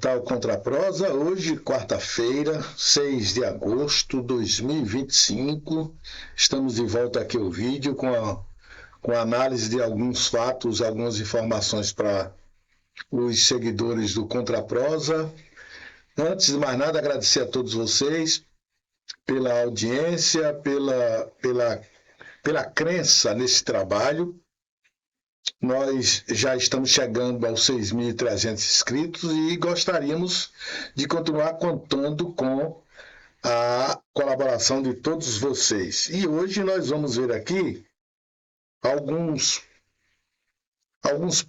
começar o Contraprosa hoje, quarta-feira, 6 de agosto de 2025. Estamos de volta aqui ao vídeo com a análise de alguns fatos, algumas informações para os seguidores do Contraprosa. Antes de mais nada, agradecer a todos vocês pela audiência, pela crença nesse trabalho. Nós já estamos chegando aos 6.300 inscritos e gostaríamos de continuar contando com a colaboração de todos vocês. E hoje nós vamos ver aqui alguns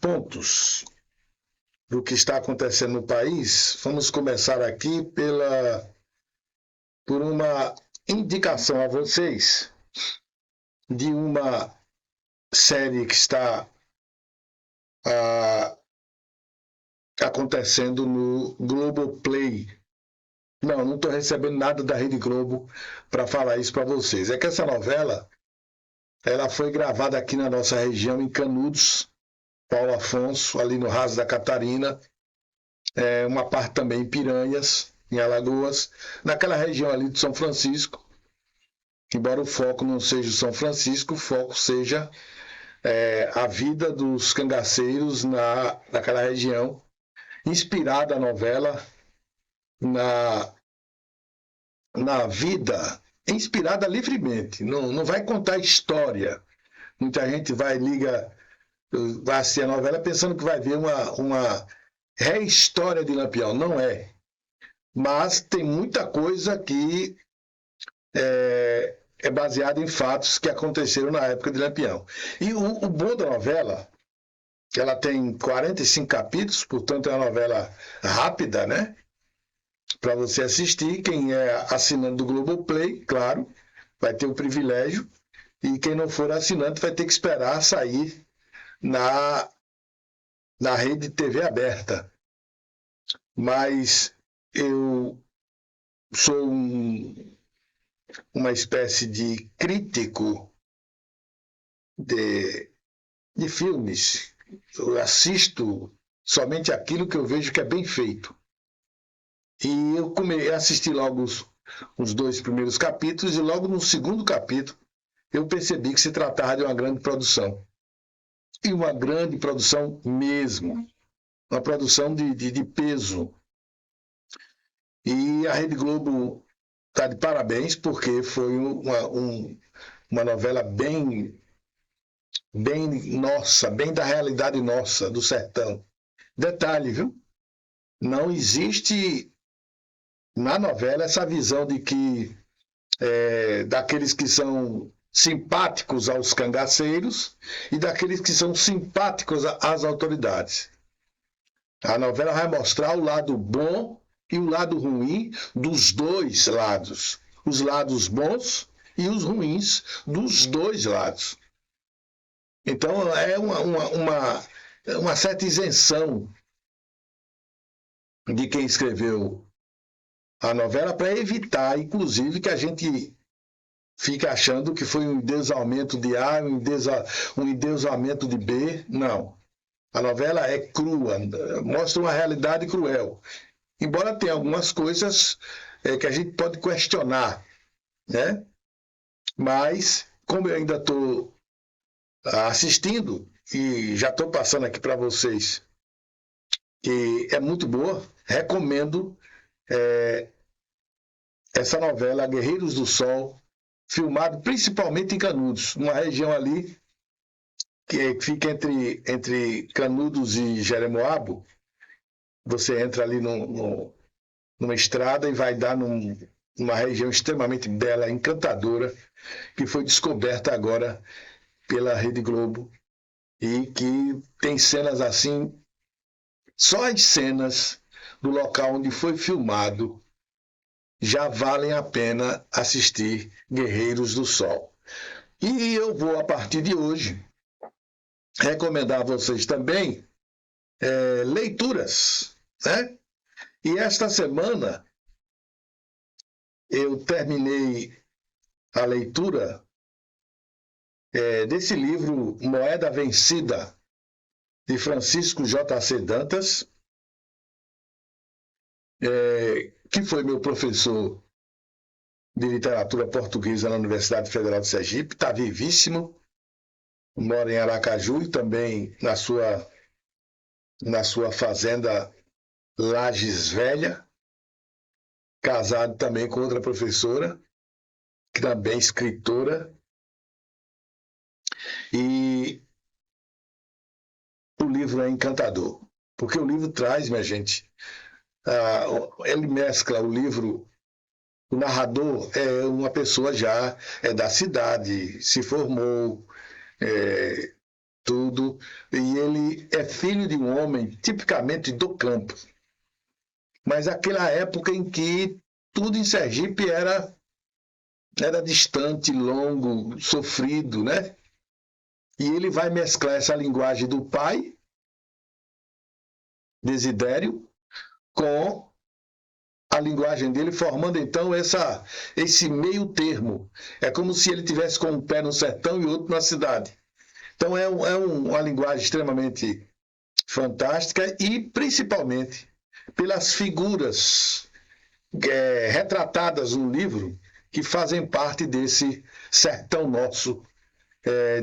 pontos do que está acontecendo no país. Vamos começar aqui por uma indicação a vocês de uma série que está acontecendo no Globoplay. Não estou recebendo nada da Rede Globo para falar isso para vocês. É que essa novela ela foi gravada aqui na nossa região, em Canudos, Paulo Afonso, ali no Raso da Catarina, uma parte também em Piranhas, em Alagoas, naquela região ali de São Francisco, embora o foco não seja o São Francisco, o foco seja a vida dos cangaceiros naquela região, inspirada a novela na vida, inspirada livremente, não vai contar história. Muita gente vai assistir a novela pensando que vai ver uma rehistória de Lampião, não é. Mas tem muita coisa que é baseado em fatos que aconteceram na época de Lampião. E o bom da novela, ela tem 45 capítulos, portanto é uma novela rápida, né? Para você assistir. Quem é assinante do Globoplay, claro, vai ter o privilégio, e quem não for assinante vai ter que esperar sair na rede TV aberta. Mas eu sou uma espécie de crítico de filmes. Eu assisto somente aquilo que eu vejo que é bem feito. E eu assisti logo os 2 primeiros capítulos, e logo no segundo capítulo eu percebi que se tratava de uma grande produção. E uma grande produção mesmo. Uma produção de peso. E a Rede Globo está de parabéns, porque foi uma novela bem nossa, bem da realidade nossa, do sertão. Detalhe, viu? Não existe na novela essa visão de que daqueles que são simpáticos aos cangaceiros e daqueles que são simpáticos às autoridades. A novela vai mostrar o lado bom e o lado ruim dos dois lados. Os lados bons e os ruins dos dois lados. Então é uma certa isenção de quem escreveu a novela para evitar, inclusive, que a gente fique achando que foi um endeusamento de A, um endeusamento de B. Não. A novela é crua, mostra uma realidade cruel. Embora tenha algumas coisas que a gente pode questionar, né? Mas, como eu ainda estou assistindo, e já estou passando aqui para vocês, que é muito boa, recomendo essa novela Guerreiros do Sol, filmado principalmente em Canudos, numa região ali que fica entre Canudos e Jeremoabo. Você entra ali numa estrada e vai dar numa região extremamente bela, encantadora, que foi descoberta agora pela Rede Globo, e que tem cenas assim, só as cenas do local onde foi filmado já valem a pena assistir Guerreiros do Sol. E eu vou, a partir de hoje, recomendar a vocês também leituras, né? E esta semana eu terminei a leitura desse livro Moeda Vencida, de Francisco J.C. Dantas, que foi meu professor de literatura portuguesa na Universidade Federal de Sergipe, está vivíssimo, mora em Aracaju e também na sua fazenda Lages Velha, casado também com outra professora, que também é escritora, e o livro é encantador, porque o livro traz, minha gente, ele mescla o livro. O narrador é uma pessoa já da cidade, se formou, tudo, e ele é filho de um homem tipicamente do campo. Mas aquela época em que tudo em Sergipe era distante, longo, sofrido, né? E ele vai mesclar essa linguagem do pai, Desidério, com a linguagem dele, formando então esse meio termo. É como se ele tivesse com um pé no sertão e outro na cidade. Então é uma linguagem extremamente fantástica e principalmente pelas figuras retratadas no livro que fazem parte desse sertão nosso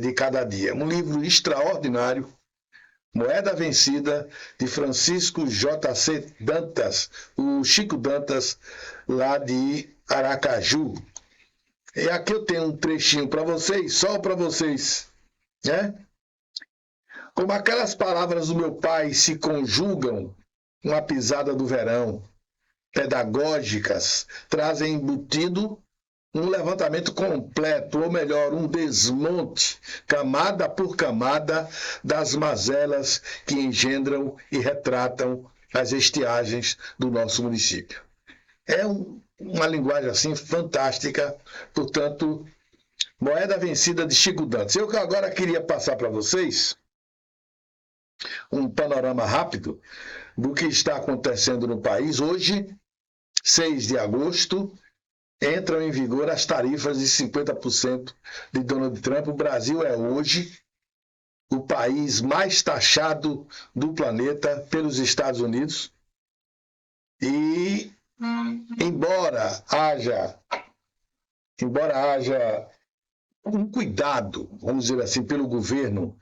de cada dia. Um livro extraordinário, Moeda Vencida, de Francisco J.C. Dantas, o Chico Dantas, lá de Aracaju. E aqui eu tenho um trechinho para vocês, só para vocês, né? Como aquelas palavras do meu pai se conjugam uma pisada do verão, pedagógicas, trazem embutido um levantamento completo, ou melhor, um desmonte, camada por camada, das mazelas que engendram e retratam as estiagens do nosso município. É uma linguagem assim fantástica, portanto, Moeda Vencida de Chico Dantas. Eu agora queria passar para vocês um panorama rápido do que está acontecendo no país. Hoje, 6 de agosto, entram em vigor as tarifas de 50% de Donald Trump. O Brasil é hoje o país mais taxado do planeta pelos Estados Unidos. E embora haja um cuidado, vamos dizer assim, pelo governo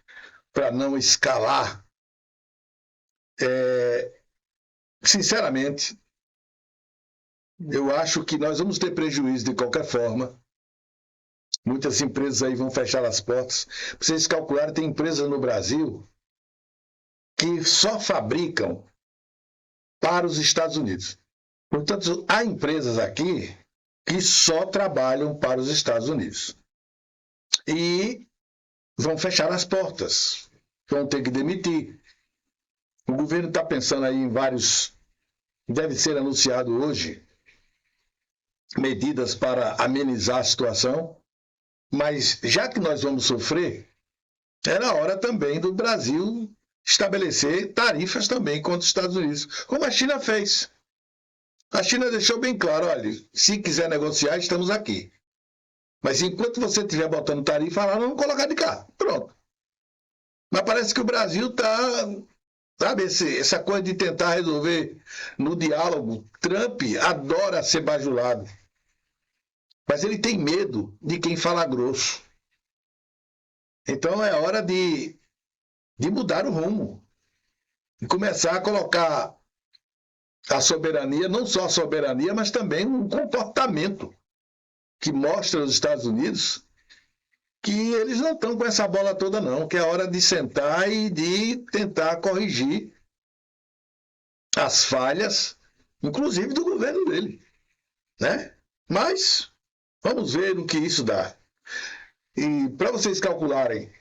para não escalar, sinceramente, eu acho que nós vamos ter prejuízo de qualquer forma. Muitas empresas aí vão fechar as portas. Para vocês calcularem, tem empresas no Brasil que só fabricam para os Estados Unidos. Portanto, há empresas aqui que só trabalham para os Estados Unidos. E vão fechar as portas. Vão ter que demitir. O governo está pensando aí em vários... Deve ser anunciado hoje medidas para amenizar a situação. Mas já que nós vamos sofrer, era hora também do Brasil estabelecer tarifas também contra os Estados Unidos, como a China fez. A China deixou bem claro, olha, se quiser negociar, estamos aqui. Mas enquanto você estiver botando tarifa lá, não vamos colocar de cá. Pronto. Mas parece que o Brasil está, sabe, essa coisa de tentar resolver no diálogo. Trump adora ser bajulado. Mas ele tem medo de quem fala grosso. Então é hora de mudar o rumo. E começar a colocar a soberania, não só a soberania, mas também um comportamento que mostra aos Estados Unidos que eles não estão com essa bola toda não, que é hora de sentar e de tentar corrigir as falhas, inclusive do governo dele, né? Mas vamos ver o que isso dá. E para vocês calcularem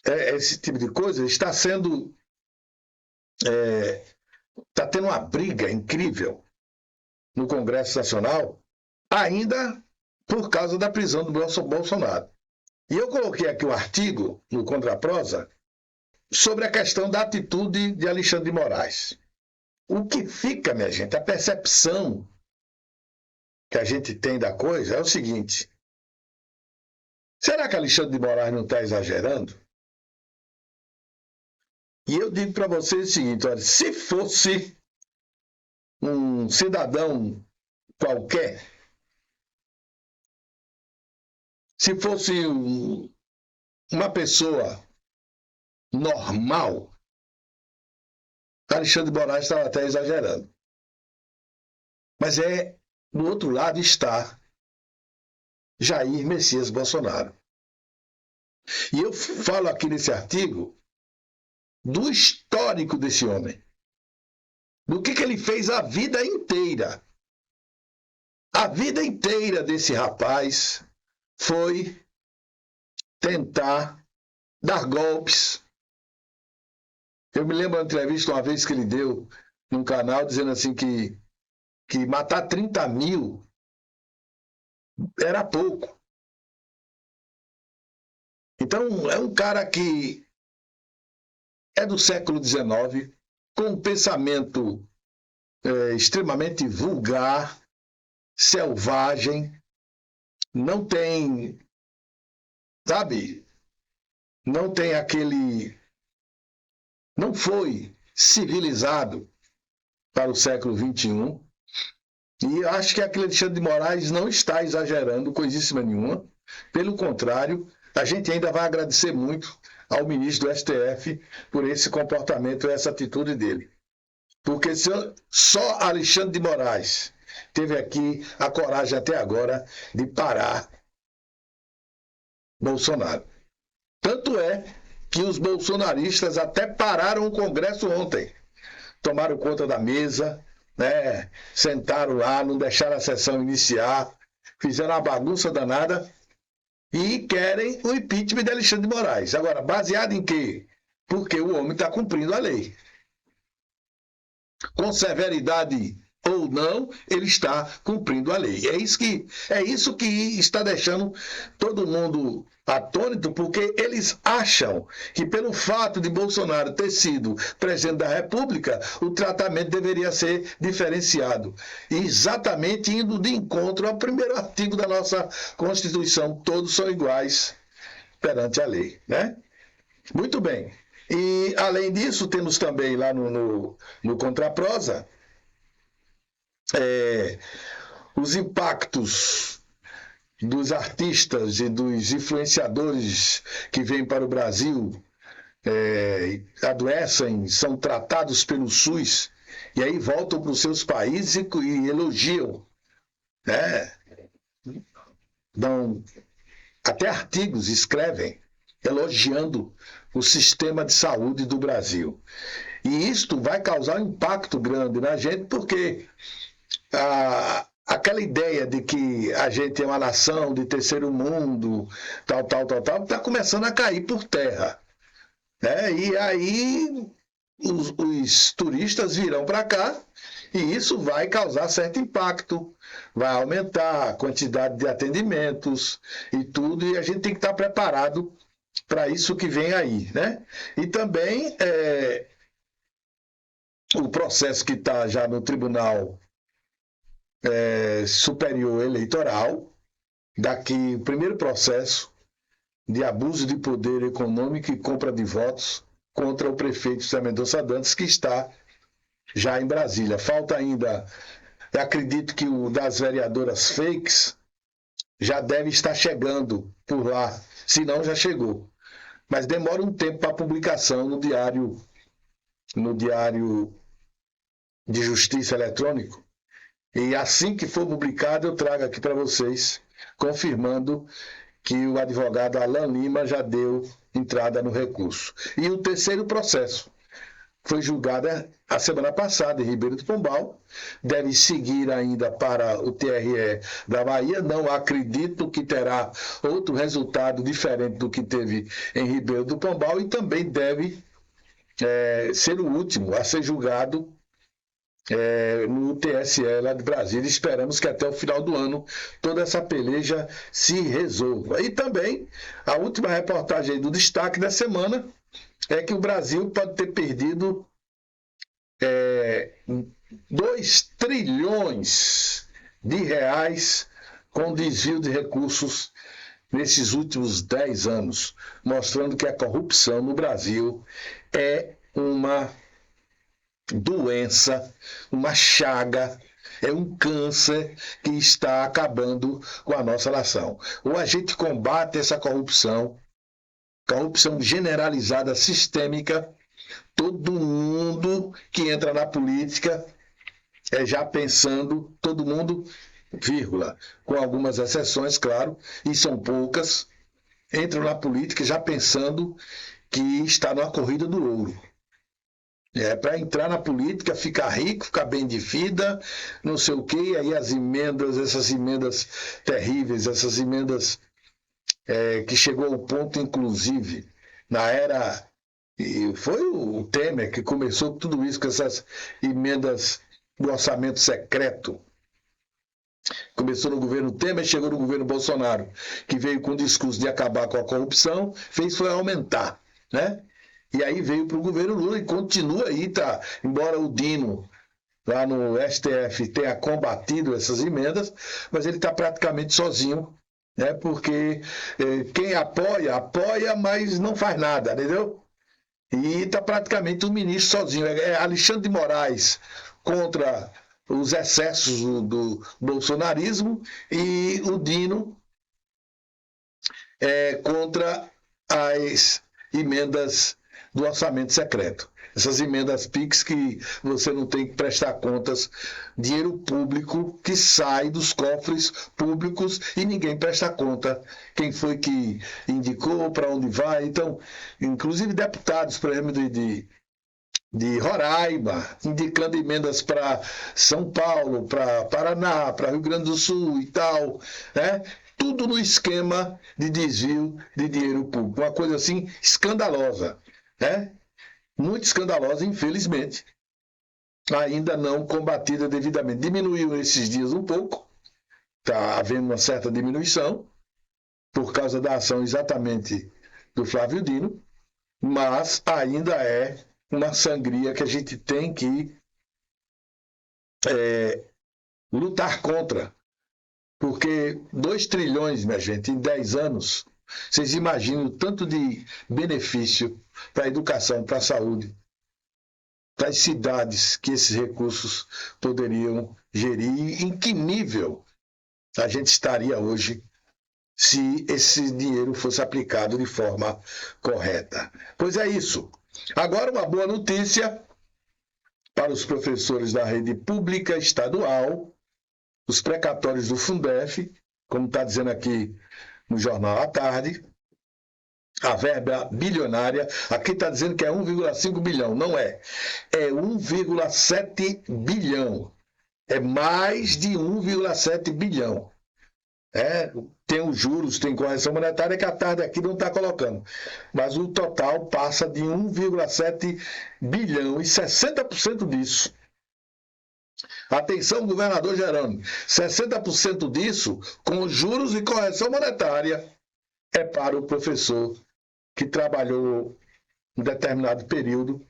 esse tipo de coisa, está sendo... está tendo uma briga incrível no Congresso Nacional, ainda por causa da prisão do Bolsonaro. E eu coloquei aqui um artigo no Contraprosa sobre a questão da atitude de Alexandre de Moraes. O que fica, minha gente, a percepção que a gente tem da coisa é o seguinte: será que Alexandre de Moraes não está exagerando? E eu digo para vocês o seguinte, olha, se fosse um cidadão qualquer, se fosse uma pessoa normal, Alexandre de Moraes estava até exagerando. Mas do outro lado está Jair Messias Bolsonaro. E eu falo aqui nesse artigo do histórico desse homem, do que ele fez a vida inteira. A vida inteira desse rapaz foi tentar dar golpes. Eu me lembro de uma entrevista uma vez que ele deu num canal dizendo assim que matar 30 mil era pouco. Então, é um cara que é do século XIX, com um pensamento extremamente vulgar, selvagem, não tem, sabe, não tem aquele, não foi civilizado para o século XXI, e acho que aquele Alexandre de Moraes não está exagerando coisíssima nenhuma, pelo contrário, a gente ainda vai agradecer muito ao ministro do STF por esse comportamento, essa atitude dele. Porque só Alexandre de Moraes teve aqui a coragem até agora de parar Bolsonaro. Tanto é que os bolsonaristas até pararam o Congresso ontem. Tomaram conta da mesa, né? Sentaram lá, não deixaram a sessão iniciar, fizeram uma bagunça danada e querem o impeachment de Alexandre de Moraes. Agora, baseado em quê? Porque o homem está cumprindo a lei. Com severidade ou não, ele está cumprindo a lei. É isso que está deixando todo mundo atônito, porque eles acham que pelo fato de Bolsonaro ter sido presidente da República, o tratamento deveria ser diferenciado. Exatamente indo de encontro ao primeiro artigo da nossa Constituição, todos são iguais perante a lei, né? Muito bem. E, além disso, temos também lá no Contraprosa os impactos dos artistas e dos influenciadores que vêm para o Brasil, adoecem, são tratados pelo SUS e aí voltam para os seus países e elogiam, né? Dão até artigos, escrevem, elogiando o sistema de saúde do Brasil. E isto vai causar um impacto grande na gente, porque aquela ideia de que a gente é uma nação de terceiro mundo, tal, está começando a cair por terra. Né? E aí os turistas virão para cá e isso vai causar certo impacto, vai aumentar a quantidade de atendimentos e tudo, e a gente tem que estar preparado para isso que vem aí, né? E também o processo que está já no Tribunal Superior Eleitoral, daqui o primeiro processo de abuso de poder econômico e compra de votos contra o prefeito José Mendonça Dantas, que está já em Brasília. Falta ainda, eu acredito que o das vereadoras fakes já deve estar chegando por lá, se não já chegou. Mas demora um tempo para publicação no Diário de Justiça Eletrônico. E assim que for publicado, eu trago aqui para vocês, confirmando que o advogado Alan Lima já deu entrada no recurso. E o terceiro processo foi julgado a semana passada em Ribeiro do Pombal, deve seguir ainda para o TRE da Bahia, não acredito que terá outro resultado diferente do que teve em Ribeiro do Pombal, e também deve ser o último a ser julgado no TSE lá de Brasília. Esperamos que até o final do ano toda essa peleja se resolva. E também a última reportagem do destaque da semana é que o Brasil pode ter perdido 2 trilhões de reais com desvio de recursos nesses últimos 10 anos, mostrando que a corrupção no Brasil é uma doença, uma chaga, é um câncer que está acabando com a nossa nação. Ou a gente combate essa corrupção generalizada, sistêmica, todo mundo que entra na política já pensando, todo mundo, vírgula, com algumas exceções, claro, e são poucas, entram na política já pensando que está numa corrida do ouro. Para entrar na política, ficar rico, ficar bem de vida, não sei o quê, e aí as emendas, essas emendas terríveis, essas emendas que chegou ao ponto, inclusive, na era. E foi o Temer que começou tudo isso com essas emendas do orçamento secreto. Começou no governo Temer, chegou no governo Bolsonaro, que veio com o discurso de acabar com a corrupção, foi aumentar, né? E aí veio para o governo Lula e continua aí, tá? Embora o Dino, lá no STF, tenha combatido essas emendas, mas ele está praticamente sozinho, né? Porque quem apoia, mas não faz nada, entendeu? E está praticamente o ministro sozinho. Alexandre de Moraes contra os excessos do bolsonarismo e o Dino contra as emendas do orçamento secreto. Essas emendas PIX que você não tem que prestar contas, dinheiro público que sai dos cofres públicos e ninguém presta conta. Quem foi que indicou, para onde vai. Então, inclusive deputados, por exemplo, de Roraima, indicando emendas para São Paulo, para Paraná, para Rio Grande do Sul e tal, né? Tudo no esquema de desvio de dinheiro público. Uma coisa assim escandalosa, né? Muito escandalosa, infelizmente. Ainda não combatida devidamente. Diminuiu esses dias um pouco, está havendo uma certa diminuição, por causa da ação exatamente do Flávio Dino, mas ainda é uma sangria que a gente tem que lutar contra. Porque 2 trilhões, minha gente, em 10 anos, vocês imaginam o tanto de benefício para a educação, para a saúde, para as cidades que esses recursos poderiam gerir, em que nível a gente estaria hoje se esse dinheiro fosse aplicado de forma correta. Pois é isso. Agora, uma boa notícia para os professores da rede pública estadual, os precatórios do Fundef, como está dizendo aqui no Jornal à Tarde, a verba bilionária, aqui está dizendo que é 1,5 bilhão, não é. É 1,7 bilhão. É mais de 1,7 bilhão. Tem os juros, tem correção monetária que a tarde aqui não está colocando. Mas o total passa de 1,7 bilhão e 60% disso. Atenção, governador Jerônimo, 60% disso, com juros e correção monetária, é para o professor que trabalhou um determinado período,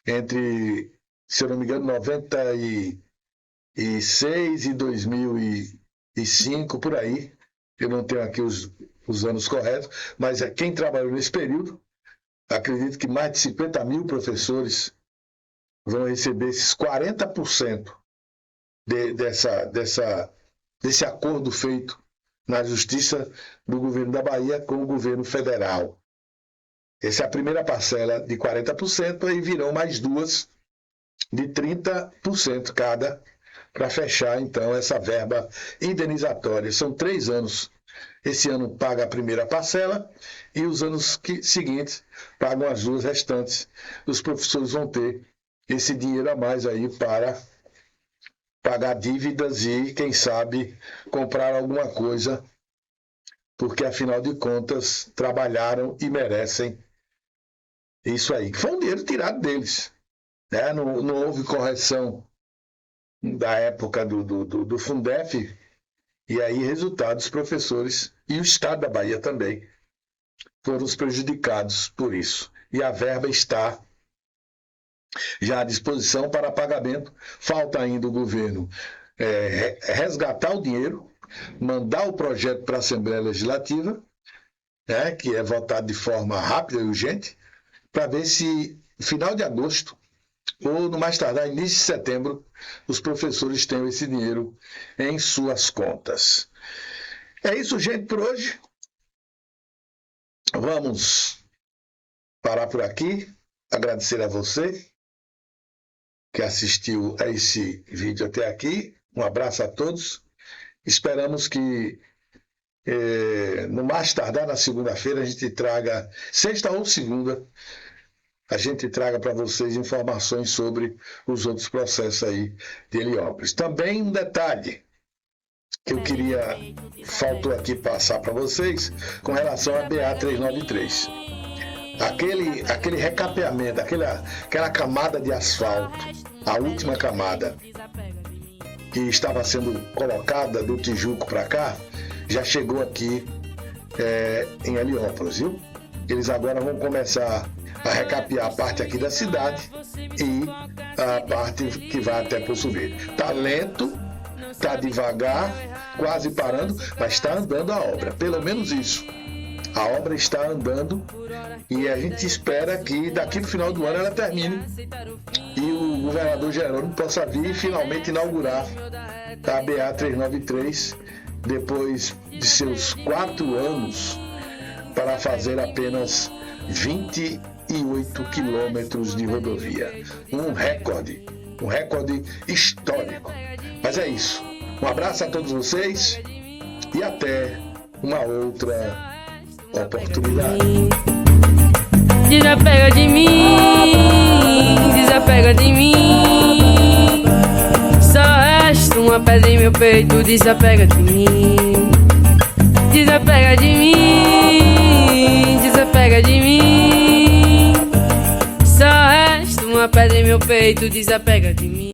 entre, se eu não me engano, 96 e 2005, por aí. Eu não tenho aqui os anos corretos, mas quem trabalhou nesse período, acredito que mais de 50 mil professores vão receber esses 40% desse acordo feito na Justiça do governo da Bahia com o governo federal. Essa é a primeira parcela de 40%, aí virão mais duas de 30% cada, para fechar, então, essa verba indenizatória. São 3 anos. Esse ano paga a primeira parcela e os anos seguintes pagam as 2 restantes. Os professores vão ter esse dinheiro a mais aí para pagar dívidas e, quem sabe, comprar alguma coisa, porque, afinal de contas, trabalharam e merecem isso aí. Foi um dinheiro tirado deles. Né? Não houve correção da época do Fundef, e aí, resultado, os professores e o Estado da Bahia também foram os prejudicados por isso. E a verba está já à disposição para pagamento. Falta ainda o governo resgatar o dinheiro, mandar o projeto para a Assembleia Legislativa, que é votado de forma rápida e urgente, para ver se, no final de agosto, ou no mais tardar, início de setembro, os professores tenham esse dinheiro em suas contas. É isso, gente, por hoje. Vamos parar por aqui. Agradecer a você que assistiu a esse vídeo até aqui. Um abraço a todos. Esperamos que no mais tardar, na segunda-feira, a gente traga, sexta ou segunda, a gente traga para vocês informações sobre os outros processos aí de Heliópolis. Também um detalhe que eu queria, faltou aqui passar para vocês, com relação à BA-393. Aquele recapeamento, aquela camada de asfalto, a última camada que estava sendo colocada do Tijuco para cá, já chegou aqui em Heliópolis, viu? Eles agora vão começar a recapear a parte aqui da cidade e a parte que vai até Poço Verde. Tá lento, tá devagar, quase parando, mas está andando a obra, pelo menos isso. A obra está andando e a gente espera que daqui para o final do ano ela termine e o governador Jerônimo possa vir e finalmente inaugurar a BA-393 depois de seus 4 anos para fazer apenas 28 quilômetros de rodovia. Um recorde histórico. Mas é isso. Um abraço a todos vocês e até uma outra oportunidade. Desapega de mim, desapega de mim. Só resta uma pedra em meu peito, desapega de mim. Desapega de mim, desapega de mim. Só resta uma pedra em meu peito, desapega de mim.